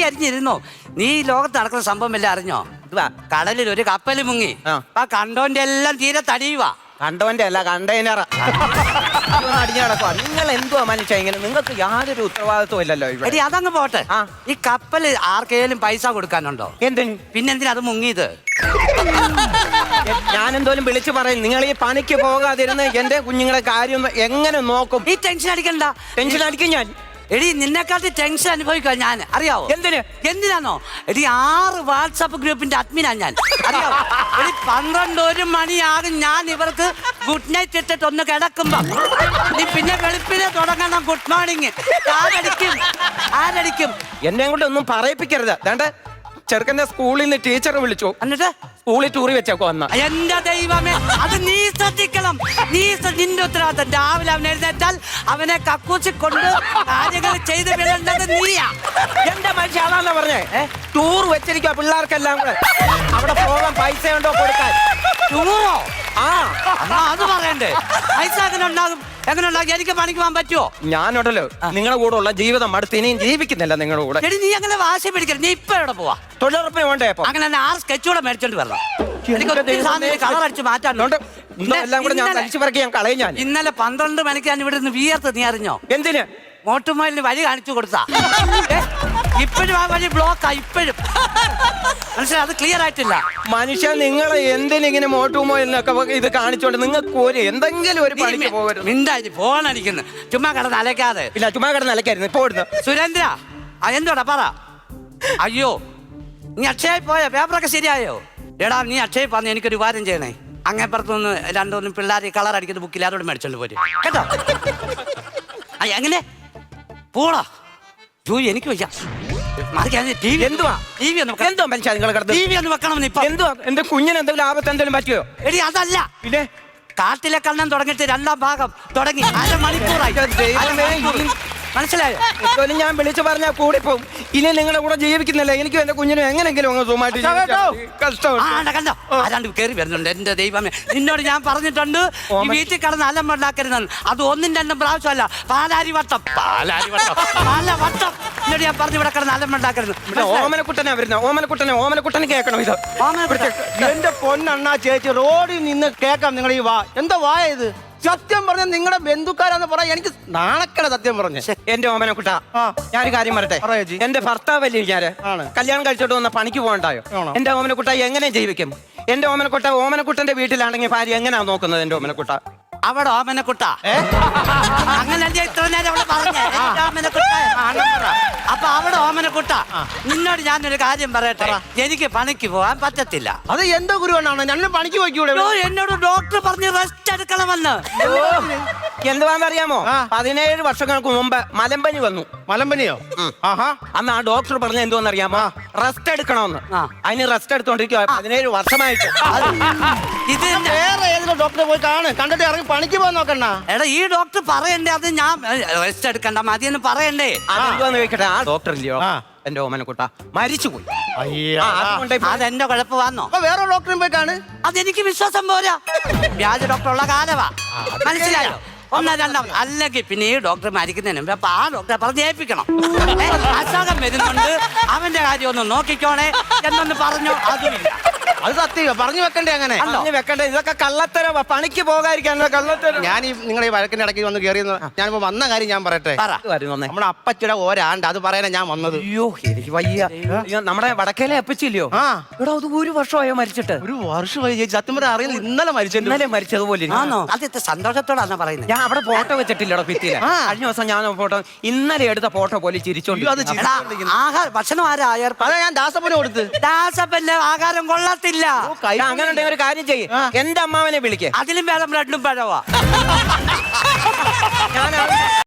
അരിഞ്ഞിരുന്നോ? നീ ഈ ലോകത്ത് നടക്കുന്ന സംഭവം എല്ലാം അറിഞ്ഞോ? കടലിൽ ഒരു കപ്പൽ മുങ്ങി. ആ കണ്ടോന്റെ എല്ലാം തീരെ തടിയുവാ. കണ്ടവന്റെ അല്ല കണ്ടെയ്നർ അടിഞ്ഞു കിടക്കുക. നിങ്ങൾ എന്തുവാ മനുഷ്യ ഇങ്ങനെ? നിങ്ങൾക്ക് യാതൊരു ഉത്തരവാദിത്വം ഇല്ലല്ലോ ഇവിടെ. എടി അതങ്ങ് പോട്ടെ. ഈ കപ്പല് ആർക്കെങ്കിലും പൈസ കൊടുക്കാനുണ്ടോ? എന്തിന്? പിന്നെന്തിനാ അത് മുങ്ങിയത്? ഞാൻ എന്തോലും വിളിച്ചു പറയും. നിങ്ങൾ ഈ പണിക്ക് പോകാതിരുന്ന് എന്റെ കുഞ്ഞുങ്ങളെ കാര്യം എങ്ങനെ നോക്കും? ഈ ടെൻഷൻ അടിക്കണ്ട. ടെൻഷൻ അടിക്കും ഞാൻ. എടി നിന്നെക്കാട്ടി ടെൻഷൻ അനുഭവിക്കുക ഞാൻ, അറിയാവോ? എന്തിനാണോ? എടി 6 വാട്സാപ്പ് ഗ്രൂപ്പിന്റെ അഡ്മിനാ ഞാൻ, അറിയാവോ? എടി 12 മണിയാകും ഞാൻ ഇവർക്ക് ഗുഡ് നൈറ്റ് ഇട്ടിട്ട് ഒന്ന് കിടക്കുമ്പോ നീ പിന്നെ വെളുപ്പിനെ തുടങ്ങണം ഗുഡ് മോർണിംഗ്. ആരടിക്കും? എന്നെ കൊണ്ട് ഒന്നും പറയിപ്പിക്കരുത്. വേണ്ട, ചെറുക്കന്റെ സ്കൂളിൽ നിന്ന് ടീച്ചർ വിളിച്ചു. എന്നിട്ട് സ്കൂളിൽ ടൂറി വെച്ചേക്കോ വന്ന. എന്റെ ദൈവമേ, അത് നീ ശ്രദ്ധിക്കണം. നിന്റെ ഉത്തരവാദിത്തം. രാവിലെ അവൻ എഴുന്നേറ്റാൽ അവനെ കക്കൂച്ചി കൊണ്ട് കാര്യങ്ങൾ ചെയ്ത് വിടേണ്ടത് നീയാ. എന്റെ മനുഷ്യ അതാണല്ലോ പറഞ്ഞേ. ടൂർ വെച്ചിരിക്കുക പിള്ളേർക്കെല്ലാം കൂടെ. അവിടെ പോകാൻ പൈസ ഉണ്ടോ കൊടുക്കാൻ? ടൂറോ? അത് പറയണ്ടേ? പൈസ എങ്ങനെ ഉണ്ടാകും? എനിക്ക് പണിക്ക് പോകാൻ പറ്റുമോ? ഞാനുണ്ടല്ലോ നിങ്ങളുടെ കൂടെ ഉള്ള ജീവിതം അടുത്ത് ഇനിയും ജീവിക്കുന്നില്ല നിങ്ങളുടെ കൂടെ. എടി നീ അങ്ങനെ വാശി പിടിക്കരുത്. നീ ഇപ്പൊ എവിടെ പോവാ? തൊഴിലുറപ്പിന് വേണ്ടേ? അങ്ങനെ 6 സ്കെച്ചുകൂടെ മേടിച്ചോണ്ട് വരണം. കളർ അടിച്ച് മാറ്റാനുണ്ട്. എല്ലാം കൂടെ ഞാൻ തലിച്ചു പറക്കി ഞാൻ കളയും. ഞാൻ ഇന്നലെ 12 മണിക്ക് ഞാൻ ഇവിടെ നിന്ന് വിയർത്ത്. നീ അറിഞ്ഞോ? എന്തിന്? മോട്ടുമോയിലിന് വഴി കാണിച്ചു കൊടുത്താ. ഇപ്പോഴും ആ വഴി ബ്ലോക്കാ. ഇപ്പോഴും മനസ്സിലായി? അത് ക്ലിയർ ആയിട്ടില്ല. മനുഷ്യ നിങ്ങൾ എന്തിനിങ്ങനെ മോട്ടുമോയിലിനൊക്കെ ഇത് കാണിച്ചോണ്ട് നിങ്ങൾക്ക് ഒരു എന്തെങ്കിലും ഒരു പണിക്ക് പോകരുത്. മിണ്ടായി ഫോണടിക്കുന്നു. ചുമ്മാ കിടന്ന് അലക്കാതെ. ഇല്ല, ചുമ്മാ കിടന്ന് അലക്കായിരുന്നു. ഇപ്പൊ സുരേന്ദ്ര എന്തോടാ പറ. അയ്യോ, നീ അക്ഷയ പോയ പേപ്പറൊക്കെ ശരിയായോ? എടാ നീ അക്ഷയ പറഞ്ഞ് എനിക്കൊരു ഉപകാരം ചെയ്യണേ. അങ്ങേപ്പുറത്തുനിന്ന് 2 പിള്ളേർ കളർ അടിക്കുന്ന ബുക്കിൽ അതോട് മേടിച്ചോണ്ട് പോരും കേട്ടോ. എങ്ങനെ പോടാ? എനിക്ക് വയ്യ. എന്തുവാ ടി വി ഒന്ന് വെക്കണം. എന്റെ കുഞ്ഞിന് എന്തെങ്കിലും ആപത്ത് എന്തെങ്കിലും പറ്റിയോ? എടി അതല്ല, പിന്നെ കാട്ടിലെ കണ്ണൻ തുടങ്ങിയിട്ട് 2ാം ഭാഗം തുടങ്ങി. 1/2 മണിക്കൂറായി. മനസ്സിലായോ? ഞാൻ വിളിച്ചു പറഞ്ഞാൽ കൂടി പോകും. ഇനി നിങ്ങളുടെ കൂടെ ജീവിക്കുന്നില്ല. എനിക്കും എന്റെ കുഞ്ഞിനും എങ്ങനെങ്കിലും കണ്ടോ ആരാണ്ട് കയറി വരുന്നുണ്ട്. എന്റെ ദൈവമേ, നിന്നോട് ഞാൻ പറഞ്ഞിട്ടുണ്ട് ഈ വീട്ടിൽ കിടന്ന് അലമ്പുണ്ടാക്കരുതെന്ന്. അത് 1ഉം 2ഉം പ്രാവശ്യമല്ല. പാലാരിവട്ടം എന്നോട് ഞാൻ പറഞ്ഞു ഇവിടെ കിടന്ന് അലമ്പുണ്ടാക്കരുത്. ഓമനക്കുട്ടനെ വരുന്ന ഓമനക്കുട്ടനെ കേൾക്കണം. ഇത് എന്റെ പൊന്നണ്ണാ ചേച്ചി, റോഡിൽ നിന്ന് കേൾക്കാം നിങ്ങൾ ഈ വാ. എന്താ വായ ഇത്? സത്യം പറഞ്ഞ നിങ്ങളുടെ ബന്ധുക്കാരാന്ന് പറയാൻ എനിക്ക് നാണക്കട. സത്യം പറഞ്ഞ എന്റെ ഓമനക്കുട്ട, ഞാനൊരു കാര്യം പറയട്ടെ. എന്റെ ഭർത്താവല്ലേ ഞാന് കല്യാണം കഴിച്ചോട്ട് വന്ന പണിക്ക് പോകണ്ടായോ? എന്റെ ഓമനക്കുട്ട എങ്ങനെ ജീവിക്കും? എന്റെ ഓമനക്കുട്ടന്റെ വീട്ടിലാണെങ്കിൽ ഭാര്യ എങ്ങനെയാ നോക്കുന്നത്? എന്റെ ഓമനക്കുട്ട അവിടെ ഓമനക്കുട്ട അങ്ങനെ ഇത്ര നേരം അവിടെ പറഞ്ഞേ. അപ്പൊ അവിടെ ഓമനക്കുട്ട, നിന്നോട് ഞാനൊരു കാര്യം പറയട്ടെ. എനിക്ക് പണിക്ക് പോകാൻ പറ്റത്തില്ല. അത് എന്തോ ഗുരുവനാണ്? ഞങ്ങൾ പണിക്ക് പോയിക്കൂടെ? എന്നോട് ഡോക്ടർ പറഞ്ഞ് റെസ്റ്റ് എടുക്കണമെന്ന്. എന്തുവാന്നറിയാമോ? 17 വർഷങ്ങൾക്ക് മുമ്പ് മലമ്പനി വന്നു. മലമ്പനിയോ? അന്ന് ആ ഡോക്ടർ പറഞ്ഞ എന്തുവന്നറിയാമോ? റെസ്റ്റ് എടുക്കണമെന്ന്. അതിന് റെസ്റ്റ് എടുത്തോണ്ടിരിക്കുക 17 വർഷമായിട്ട്. ഇത് വേറെ ഏതെങ്കിലും ഡോക്ടറെ പോയി കണ്ടിട്ട് ഇറങ്ങി പണിക്ക് പോകാൻ നോക്കണ്ട. എടാ ഈ ഡോക്ടർ പറയണ്ടേ? അത് ഞാൻ റെസ്റ്റ് എടുക്കണ്ട മതിയെന്ന് പറയണ്ടേ? അതെന്തുവാന്ന് ചോദിക്കട്ടെ. ആ ഡോക്ടർ ഇല്ലയോ എന്റെ ഓമനക്കുട്ട മരിച്ചുപോയി. അതെന്റെ കുഴപ്പമാണോ? വേറെ ഡോക്ടറും പോയി കാണ്. അതെനിക്ക് വിശ്വാസം പോരാ. വ്യാജ ഡോക്ടർ ഉള്ള കാലവാ. മനസ്സിലായോ? 1, 2 അല്ലെങ്കിൽ പിന്നെ ഈ ഡോക്ടർ മരിക്കുന്നതിന് മുമ്പ് അപ്പൊ ആ ഡോക്ടറെ പറഞ്ഞ് ഏൽപ്പിക്കണം. അസുഖം വരുന്നുണ്ട്, അവന്റെ കാര്യം ഒന്ന് നോക്കിക്കോണേ എന്നൊന്ന് പറഞ്ഞു. അതുമില്ല. അത് സത്യം പറഞ്ഞു വെക്കണ്ടേ? അങ്ങനെ വെക്കണ്ടേ? ഇതൊക്കെ കള്ളത്തരം. പണിക്ക് പോകാതിരിക്കാനുള്ള കള്ളത്തരം. ഞാൻ ഈ നിങ്ങളെ ഈ വഴക്കിന്റെ ഇടയ്ക്ക് വന്ന് കയറിയെന്ന് ഞാനിപ്പോ വന്ന കാര്യം ഞാൻ പറയട്ടെ. നമ്മുടെ അപ്പച്ചിയുടെ ഒരാണ്ട് അത് പറയാനാ ഞാൻ വന്നത്. അയ്യോ എനിക്ക് വയ്യ. നമ്മുടെ വടക്കേലെ അപ്പച്ചില്ലയോ? ഇവിടെ അത് 1 വർഷമായോ മരിച്ചിട്ട്? 1 വർഷമായി ചേച്ചി. സത്യം പറഞ്ഞാൽ അറിയുന്നത് ഇന്നലെ മരിച്ചതുപോലെ. ആദ്യത്തെ സന്തോഷത്തോടാണ് പറയുന്നത്. ഞാൻ അവിടെ ഫോട്ടോ വെച്ചിട്ടില്ലടോ ഭിത്തിയില്. കഴിഞ്ഞ ദിവസം ഞാൻ ഫോട്ടോ ഇന്നലെ എടുത്ത ഫോട്ടോ പോലെ ചിരിച്ചോണ്ട്. ഭക്ഷണം ആരാ? അതാ ഞാൻ ദാസപ്പന് കൊടുത്ത്. ദാസപ്പന്റെ ആഹാരം കൊള്ളത്തില്ല. അങ്ങനെ ഉണ്ടെങ്കിൽ ഒരു കാര്യം ചെയ്യും, എന്റെ അമ്മാവനെ വിളിക്കേ. അതിലും വേറെ ബ്ലഡും പഴവാ. ഞാൻ